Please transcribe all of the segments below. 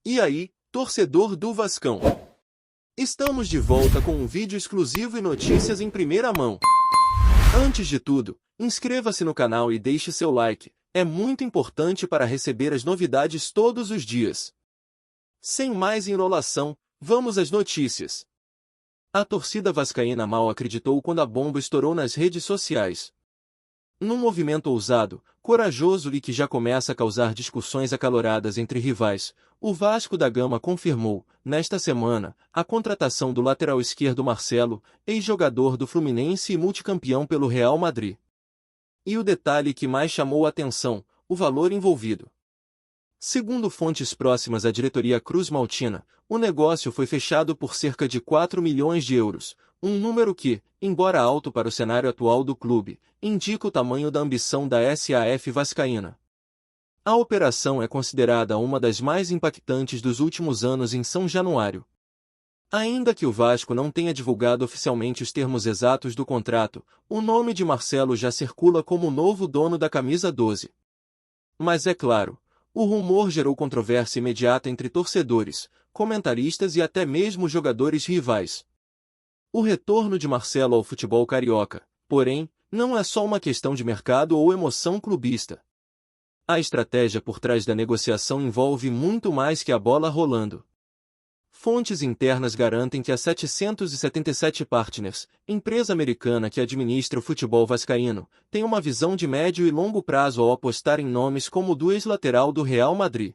E aí, torcedor do Vascão? Estamos de volta com um vídeo exclusivo e notícias em primeira mão. Antes de tudo, inscreva-se no canal e deixe seu like, é muito importante para receber as novidades todos os dias. Sem mais enrolação, vamos às notícias. A torcida vascaína mal acreditou quando a bomba estourou nas redes sociais. Num movimento ousado, corajoso e que já começa a causar discussões acaloradas entre rivais, o Vasco da Gama confirmou, nesta semana, a contratação do lateral esquerdo Marcelo, ex-jogador do Fluminense e multicampeão pelo Real Madrid. E o detalhe que mais chamou a atenção, o valor envolvido. Segundo fontes próximas à diretoria cruz-maltina, o negócio foi fechado por cerca de 4 milhões de euros, um número que, embora alto para o cenário atual do clube, indica o tamanho da ambição da SAF vascaína. A operação é considerada uma das mais impactantes dos últimos anos em São Januário. Ainda que o Vasco não tenha divulgado oficialmente os termos exatos do contrato, o nome de Marcelo já circula como o novo dono da camisa 12. Mas é claro, o rumor gerou controvérsia imediata entre torcedores, comentaristas e até mesmo jogadores rivais. O retorno de Marcelo ao futebol carioca, porém, não é só uma questão de mercado ou emoção clubista. A estratégia por trás da negociação envolve muito mais que a bola rolando. Fontes internas garantem que a 777 Partners, empresa americana que administra o futebol vascaíno, tem uma visão de médio e longo prazo ao apostar em nomes como o do ex-lateral do Real Madrid.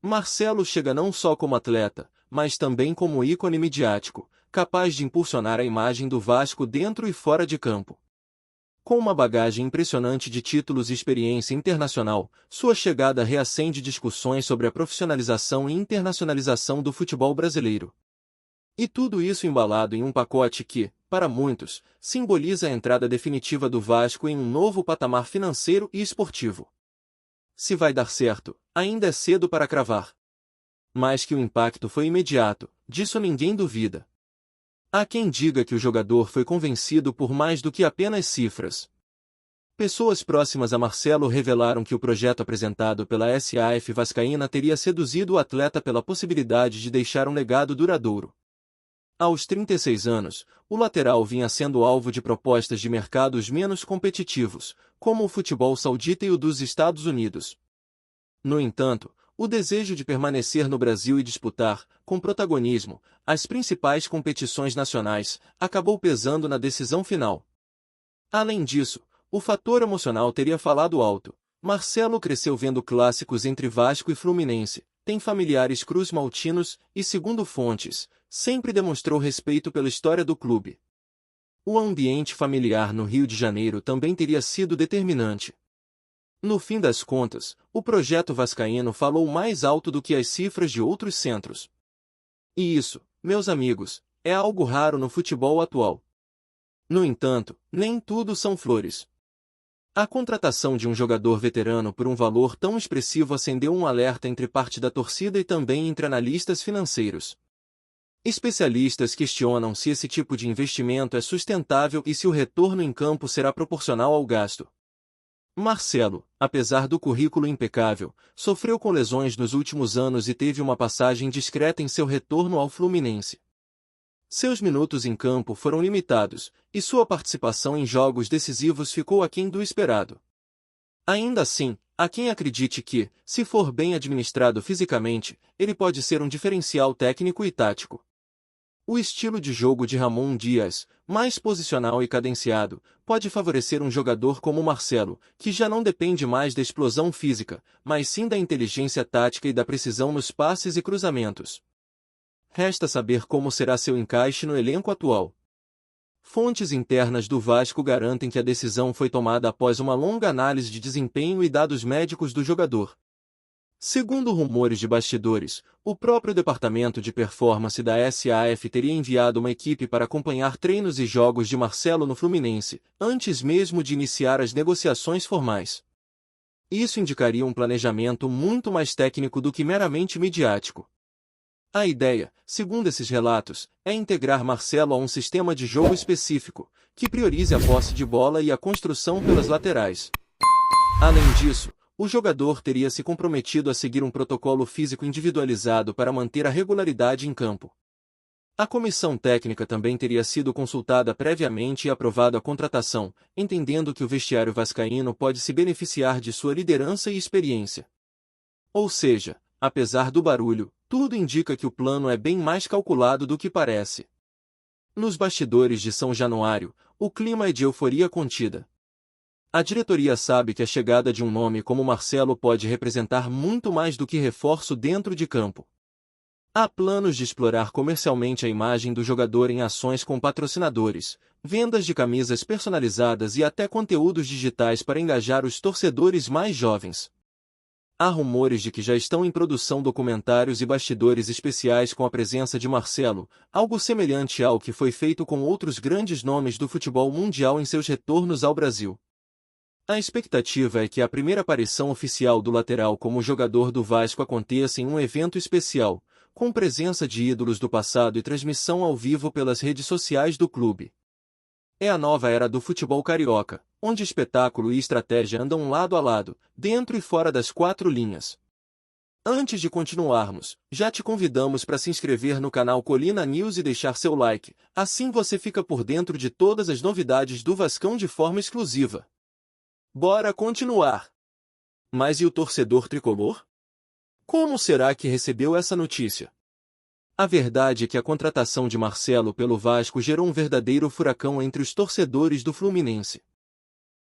Marcelo chega não só como atleta, mas também como ícone midiático, capaz de impulsionar a imagem do Vasco dentro e fora de campo. Com uma bagagem impressionante de títulos e experiência internacional, sua chegada reacende discussões sobre a profissionalização e internacionalização do futebol brasileiro. E tudo isso embalado em um pacote que, para muitos, simboliza a entrada definitiva do Vasco em um novo patamar financeiro e esportivo. Se vai dar certo, ainda é cedo para cravar. Mas que o impacto foi imediato, disso ninguém duvida. Há quem diga que o jogador foi convencido por mais do que apenas cifras. Pessoas próximas a Marcelo revelaram que o projeto apresentado pela SAF vascaína teria seduzido o atleta pela possibilidade de deixar um legado duradouro. Aos 36 anos, o lateral vinha sendo alvo de propostas de mercados menos competitivos, como o futebol saudita e o dos Estados Unidos. No entanto, o desejo de permanecer no Brasil e disputar, com protagonismo, as principais competições nacionais, acabou pesando na decisão final. Além disso, o fator emocional teria falado alto. Marcelo cresceu vendo clássicos entre Vasco e Fluminense, tem familiares cruz-maltinos e, segundo fontes, sempre demonstrou respeito pela história do clube. O ambiente familiar no Rio de Janeiro também teria sido determinante. No fim das contas, o projeto vascaíno falou mais alto do que as cifras de outros centros. E isso, meus amigos, é algo raro no futebol atual. No entanto, nem tudo são flores. A contratação de um jogador veterano por um valor tão expressivo acendeu um alerta entre parte da torcida e também entre analistas financeiros. Especialistas questionam se esse tipo de investimento é sustentável e se o retorno em campo será proporcional ao gasto. Marcelo, apesar do currículo impecável, sofreu com lesões nos últimos anos e teve uma passagem discreta em seu retorno ao Fluminense. Seus minutos em campo foram limitados, e sua participação em jogos decisivos ficou aquém do esperado. Ainda assim, há quem acredite que, se for bem administrado fisicamente, ele pode ser um diferencial técnico e tático. O estilo de jogo de Ramon Dias, mais posicional e cadenciado, pode favorecer um jogador como Marcelo, que já não depende mais da explosão física, mas sim da inteligência tática e da precisão nos passes e cruzamentos. Resta saber como será seu encaixe no elenco atual. Fontes internas do Vasco garantem que a decisão foi tomada após uma longa análise de desempenho e dados médicos do jogador. Segundo rumores de bastidores, o próprio departamento de performance da SAF teria enviado uma equipe para acompanhar treinos e jogos de Marcelo no Fluminense, antes mesmo de iniciar as negociações formais. Isso indicaria um planejamento muito mais técnico do que meramente midiático. A ideia, segundo esses relatos, é integrar Marcelo a um sistema de jogo específico, que priorize a posse de bola e a construção pelas laterais. Além disso, o jogador teria se comprometido a seguir um protocolo físico individualizado para manter a regularidade em campo. A comissão técnica também teria sido consultada previamente e aprovado a contratação, entendendo que o vestiário vascaíno pode se beneficiar de sua liderança e experiência. Ou seja, apesar do barulho, tudo indica que o plano é bem mais calculado do que parece. Nos bastidores de São Januário, o clima é de euforia contida. A diretoria sabe que a chegada de um nome como Marcelo pode representar muito mais do que reforço dentro de campo. Há planos de explorar comercialmente a imagem do jogador em ações com patrocinadores, vendas de camisas personalizadas e até conteúdos digitais para engajar os torcedores mais jovens. Há rumores de que já estão em produção documentários e bastidores especiais com a presença de Marcelo, algo semelhante ao que foi feito com outros grandes nomes do futebol mundial em seus retornos ao Brasil. A expectativa é que a primeira aparição oficial do lateral como jogador do Vasco aconteça em um evento especial, com presença de ídolos do passado e transmissão ao vivo pelas redes sociais do clube. É a nova era do futebol carioca, onde espetáculo e estratégia andam lado a lado, dentro e fora das quatro linhas. Antes de continuarmos, já te convidamos para se inscrever no canal Colina News e deixar seu like, assim você fica por dentro de todas as novidades do Vascão de forma exclusiva. Bora continuar! Mas e o torcedor tricolor? Como será que recebeu essa notícia? A verdade é que a contratação de Marcelo pelo Vasco gerou um verdadeiro furacão entre os torcedores do Fluminense.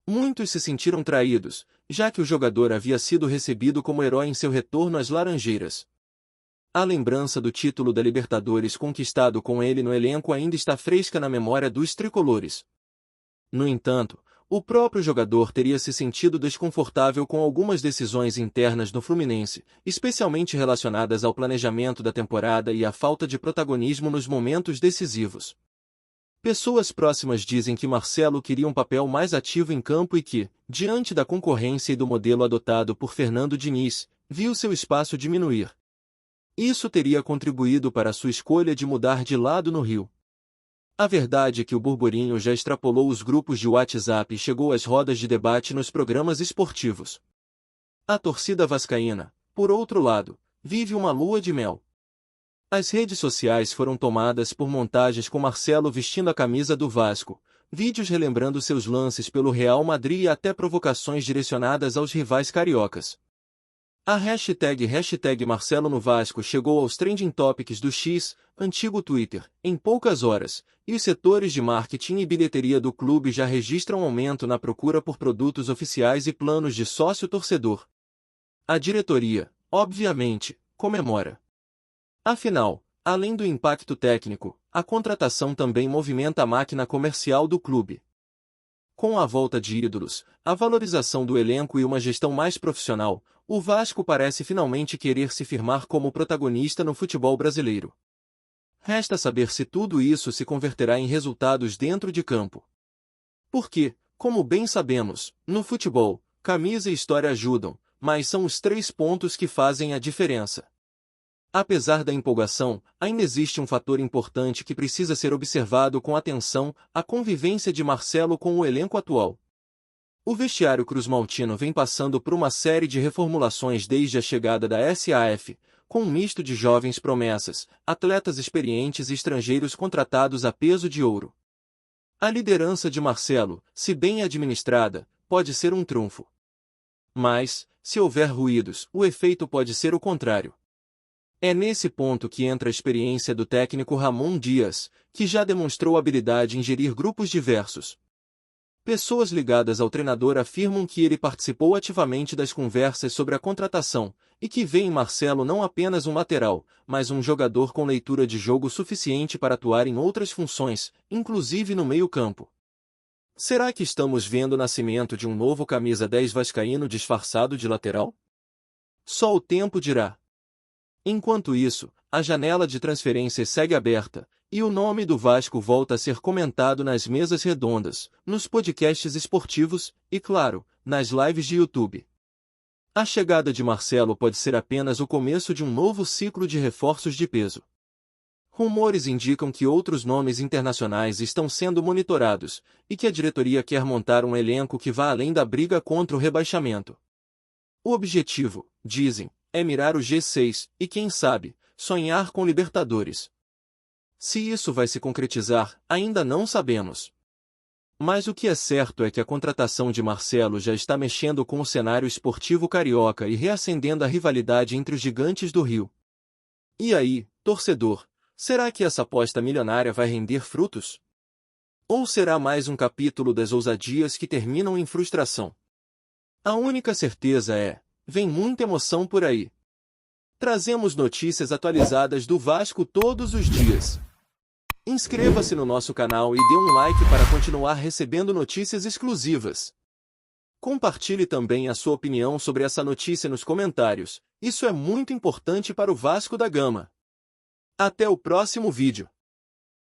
Muitos se sentiram traídos, já que o jogador havia sido recebido como herói em seu retorno às Laranjeiras. A lembrança do título da Libertadores conquistado com ele no elenco ainda está fresca na memória dos tricolores. No entanto, o próprio jogador teria se sentido desconfortável com algumas decisões internas no Fluminense, especialmente relacionadas ao planejamento da temporada e à falta de protagonismo nos momentos decisivos. Pessoas próximas dizem que Marcelo queria um papel mais ativo em campo e que, diante da concorrência e do modelo adotado por Fernando Diniz, viu seu espaço diminuir. Isso teria contribuído para sua escolha de mudar de lado no Rio. A verdade é que o burburinho já extrapolou os grupos de WhatsApp e chegou às rodas de debate nos programas esportivos. A torcida vascaína, por outro lado, vive uma lua de mel. As redes sociais foram tomadas por montagens com Marcelo vestindo a camisa do Vasco, vídeos relembrando seus lances pelo Real Madrid e até provocações direcionadas aos rivais cariocas. A hashtag Marcelo no Vasco chegou aos trending topics do X, antigo Twitter, em poucas horas, e os setores de marketing e bilheteria do clube já registram aumento na procura por produtos oficiais e planos de sócio-torcedor. A diretoria, obviamente, comemora. Afinal, além do impacto técnico, a contratação também movimenta a máquina comercial do clube. Com a volta de ídolos, a valorização do elenco e uma gestão mais profissional, o Vasco parece finalmente querer se firmar como protagonista no futebol brasileiro. Resta saber se tudo isso se converterá em resultados dentro de campo. Porque, como bem sabemos, no futebol, camisa e história ajudam, mas são os 3 pontos que fazem a diferença. Apesar da empolgação, ainda existe um fator importante que precisa ser observado com atenção: a convivência de Marcelo com o elenco atual. O vestiário cruzmaltino vem passando por uma série de reformulações desde a chegada da SAF, com um misto de jovens promessas, atletas experientes e estrangeiros contratados a peso de ouro. A liderança de Marcelo, se bem administrada, pode ser um trunfo. Mas, se houver ruídos, o efeito pode ser o contrário. É nesse ponto que entra a experiência do técnico Ramon Dias, que já demonstrou habilidade em gerir grupos diversos. Pessoas ligadas ao treinador afirmam que ele participou ativamente das conversas sobre a contratação, e que vê em Marcelo não apenas um lateral, mas um jogador com leitura de jogo suficiente para atuar em outras funções, inclusive no meio-campo. Será que estamos vendo o nascimento de um novo camisa 10 vascaíno disfarçado de lateral? Só o tempo dirá. Enquanto isso, a janela de transferências segue aberta, e o nome do Vasco volta a ser comentado nas mesas redondas, nos podcasts esportivos e, claro, nas lives de YouTube. A chegada de Marcelo pode ser apenas o começo de um novo ciclo de reforços de peso. Rumores indicam que outros nomes internacionais estão sendo monitorados, e que a diretoria quer montar um elenco que vá além da briga contra o rebaixamento. O objetivo, dizem, é mirar o G6 e, quem sabe, sonhar com Libertadores. Se isso vai se concretizar, ainda não sabemos. Mas o que é certo é que a contratação de Marcelo já está mexendo com o cenário esportivo carioca e reacendendo a rivalidade entre os gigantes do Rio. E aí, torcedor, será que essa aposta milionária vai render frutos? Ou será mais um capítulo das ousadias que terminam em frustração? A única certeza é, vem muita emoção por aí. Trazemos notícias atualizadas do Vasco todos os dias. Inscreva-se no nosso canal e dê um like para continuar recebendo notícias exclusivas. Compartilhe também a sua opinião sobre essa notícia nos comentários, isso é muito importante para o Vasco da Gama. Até o próximo vídeo.